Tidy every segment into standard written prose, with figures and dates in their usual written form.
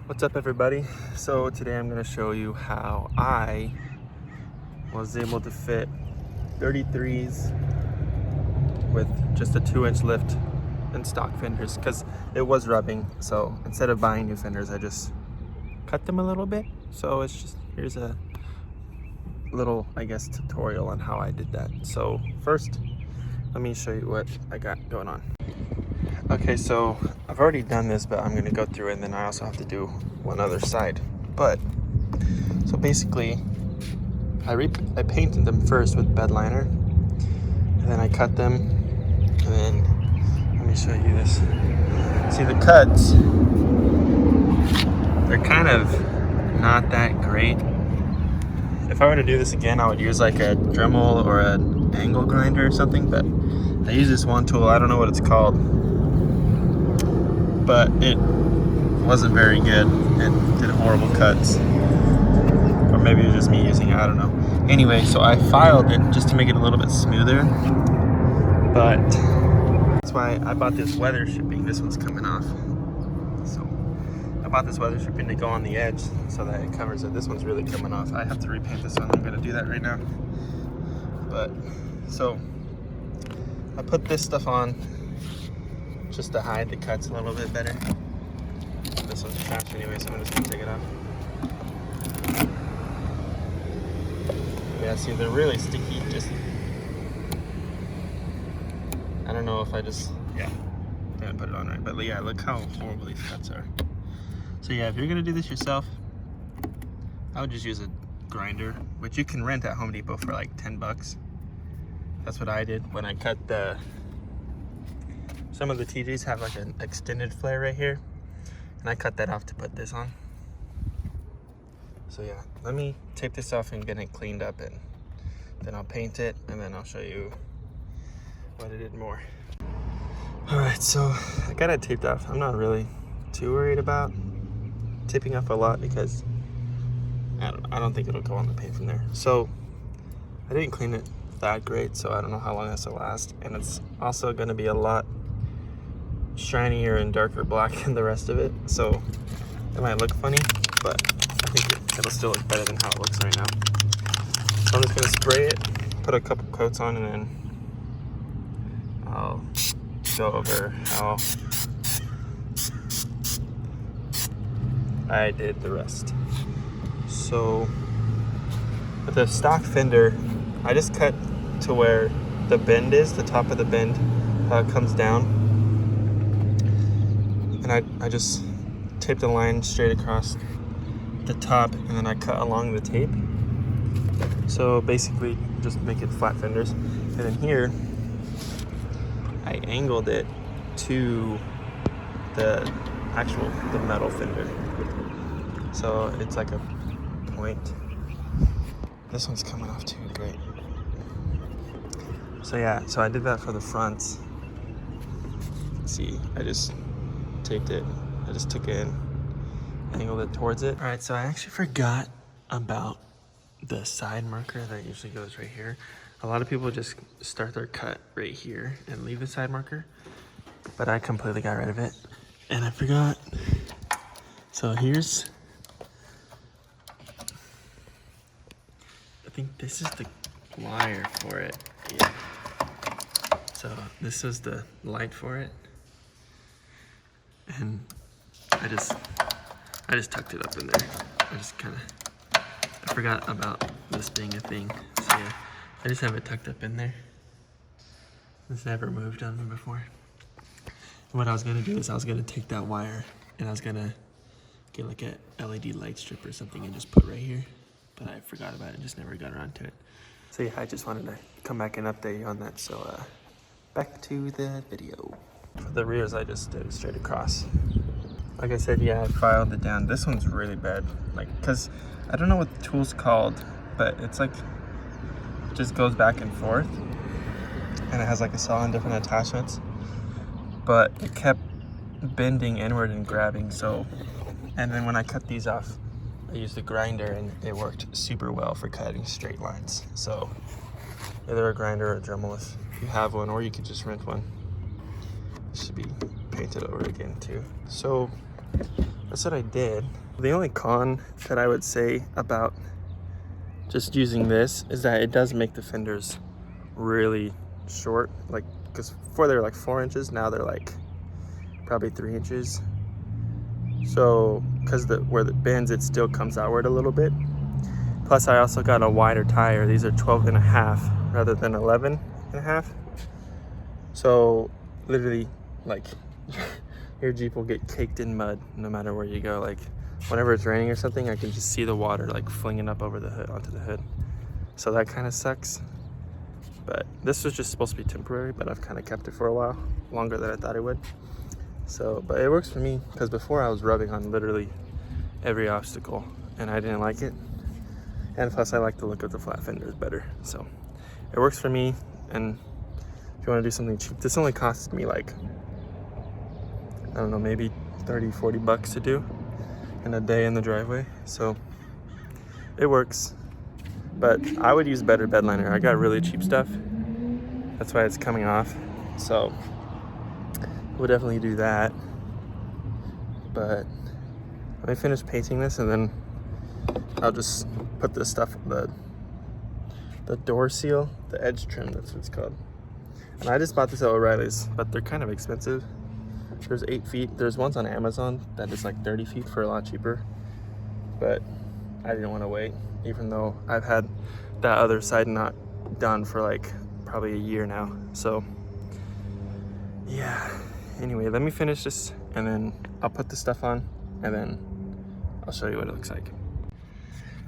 What's up, everybody? So today I'm going to show you how I was able to fit 33s with just a 2-inch lift and stock fenders because it was rubbing. So instead of buying new fenders, I just cut them a little bit. So it's just, here's a little, I guess, tutorial on how I did that. So first, let me show you what I got going on. Okay, so I've already done this, but I'm gonna go through it, and then I also have to do one other side. But, so basically, I painted them first with bed liner, and then I cut them, and then, let me show you this. See the cuts, they're kind of not that great. If I were to do this again, I would use like a Dremel or an angle grinder or something, but I use this one tool, I don't know what it's called, but it wasn't very good. It did horrible cuts. Or maybe it was just me using it, I don't know. Anyway, so I filed it just to make it a little bit smoother, but that's why I bought this weather shipping. This one's coming off. So I bought this weather shipping to go on the edge so that it covers it. This one's really coming off. I have to repaint this one. I'm gonna do that right now. But, so I put this stuff on just to hide the cuts a little bit better. This one's attached anyway, so I'm just gonna take it off. Yeah, see, they're really sticky. Just, I don't know if I just, yeah, didn't put it on right. But yeah, look how horrible these cuts are. So yeah, if you're gonna do this yourself, I would just use a grinder, which you can rent at Home Depot for like 10 bucks. That's what I did when I cut some of the TJs have like an extended flare right here, and I cut that off to put this on. So yeah, let me tape this off and get it cleaned up, and then I'll paint it, and then I'll show you what I did more. All right, so I got it taped off. I'm not really too worried about taping off a lot because I don't think it'll go on the paint from there. So I didn't clean it that great, so I don't know how long this will last, and it's also going to be a lot shinier and darker black than the rest of it, so it might look funny, but I think it'll still look better than how it looks right now. So I'm just going to spray it, put a couple coats on, and then I'll go over how I did the rest. So with the stock fender, I just cut to where the bend is, the top of the bend comes down, and I just taped a line straight across the top, and then I cut along the tape. So basically just make it flat fenders. And then here I angled it to the metal fender. So it's like a point. This one's coming off too, great. So yeah, so I did that for the front. See, I just taped it. I just took it and angled it towards it. All right, so I actually forgot about the side marker that usually goes right here. A lot of people just start their cut right here and leave the side marker, but I completely got rid of it and I forgot. So here's, I think this is the wire for it. Yeah. So this is the light for it, and I just tucked it up in there. I forgot about this being a thing. So yeah, I just have it tucked up in there. This never moved on me before. And what I was gonna do is I was gonna take that wire and I was gonna get like a LED light strip or something and just put right here, but I forgot about it and just never got around to it. So yeah, I just wanted to come back and update you on that. So back to the video. For the rears, I just did it straight across. Like I said, yeah, I filed it down. This one's really bad, like, cause I don't know what the tool's called, but it's like, it just goes back and forth, and it has like a saw and different attachments, but it kept bending inward and grabbing. So, and then when I cut these off, I used a grinder and it worked super well for cutting straight lines. So either a grinder or a Dremel if you have one, or you could just rent one. It should be painted over again too. So that's what I did. The only con that I would say about just using this is that it does make the fenders really short, like, because before they were like 4 inches, now they're like probably 3 inches. So because where the bends, it still comes outward a little bit. Plus I also got a wider tire. These are 12.5 rather than 11.5. So literally, like, your Jeep will get caked in mud no matter where you go. Like whenever it's raining or something, I can just see the water like flinging up over the hood onto the hood. So that kind of sucks. But this was just supposed to be temporary, but I've kind of kept it for a while, longer than I thought it would. So, but it works for me, because before I was rubbing on literally every obstacle and I didn't like it. And plus I like the look of the flat fenders better. So it works for me. And if you want to do something cheap, this only costs me like, I don't know, maybe 30-40 bucks to do in a day in the driveway. So it works. But I would use better bed liner. I got really cheap stuff. That's why it's coming off. So we'll definitely do that. But let me finish painting this and then I'll just put this stuff, the door seal, the edge trim, that's what it's called. And I just bought this at O'Reilly's, but they're kind of expensive. There's 8 feet. There's ones on Amazon that is like 30 feet for a lot cheaper. But I didn't want to wait, even though I've had that other side not done for like probably a year now. So yeah, anyway, let me finish this and then I'll put the stuff on and then I'll show you what it looks like.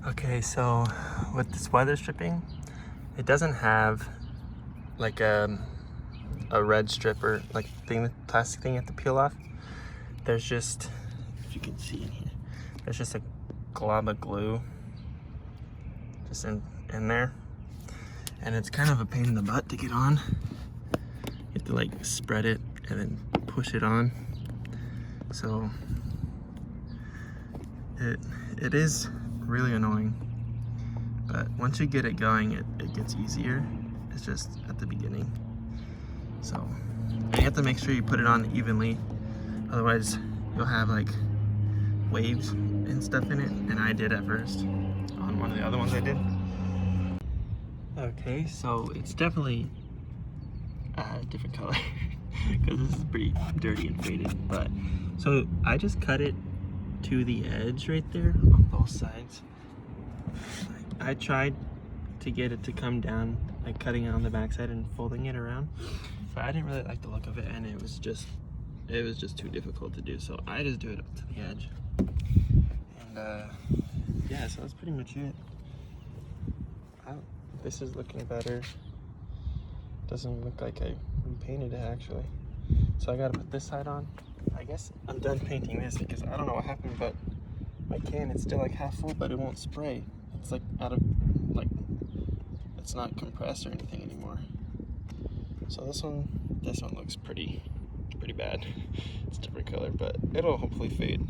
Okay, so with this weather stripping, it doesn't have like a red strip or like plastic thing you have to peel off. There's just, if you can see in here, there's just a glob of glue just in there, and it's kind of a pain in the butt to get on. You have to like spread it and then push it on. So it is really annoying, but once you get it going, it gets easier. It's just at the beginning. So you have to make sure you put it on evenly, otherwise you'll have like waves and stuff in it, and I did at first on one of the other ones I did. Okay, so it's definitely a different color because this is pretty dirty and faded. But so I just cut it to the edge right there on both sides. I tried to get it to come down, like cutting it on the backside and folding it around, but I didn't really like the look of it, and it was just too difficult to do. So I just do it up to the edge, and yeah, so that's pretty much it. This is looking better. Doesn't look like I repainted it actually. So I gotta put this side on. I guess I'm done painting this because I don't know what happened, but my can, it's still like half full, but it won't spray. It's like out of, like, it's not compressed or anything anymore. So this one looks pretty bad. It's a different color, but it'll hopefully fade.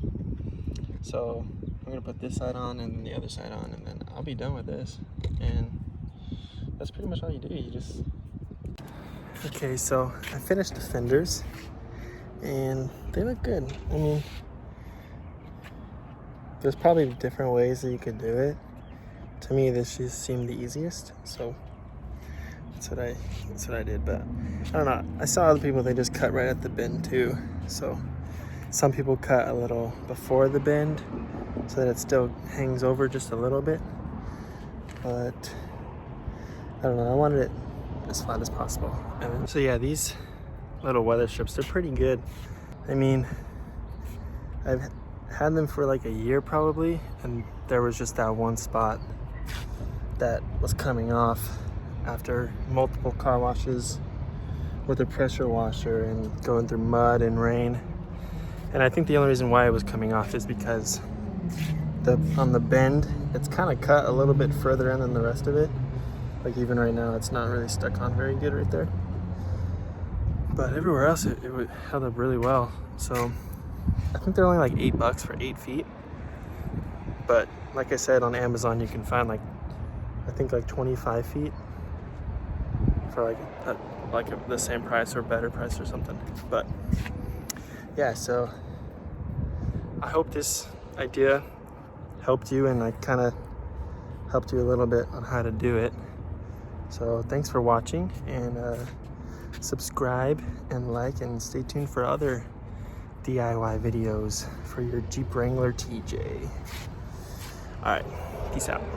So I'm gonna put this side on and then the other side on, and then I'll be done with this. And that's pretty much all you do. You just... Okay, so I finished the fenders and they look good. I mean, there's probably different ways that you could do it. To me, this just seemed the easiest, so that's what I did. But I don't know, I saw other people, they just cut right at the bend too. So some people cut a little before the bend so that it still hangs over just a little bit. But I don't know, I wanted it as flat as possible. And so yeah, these little weather strips, they're pretty good. I mean, I've had them for like a year probably, and there was just that one spot that was coming off after multiple car washes with a pressure washer and going through mud and rain. And I think the only reason why it was coming off is because on the bend, it's kind of cut a little bit further in than the rest of it. Like even right now, it's not really stuck on very good right there. But everywhere else, it held up really well. So I think they're only like $8 for 8 feet. But like I said, on Amazon, you can find like, I think like 25 feet for like the same price or better price or something. But yeah, so I hope this idea helped you, and I kind of helped you a little bit on how to do it. So thanks for watching, and subscribe and like, and stay tuned for other DIY videos for your Jeep Wrangler TJ. All right, peace out.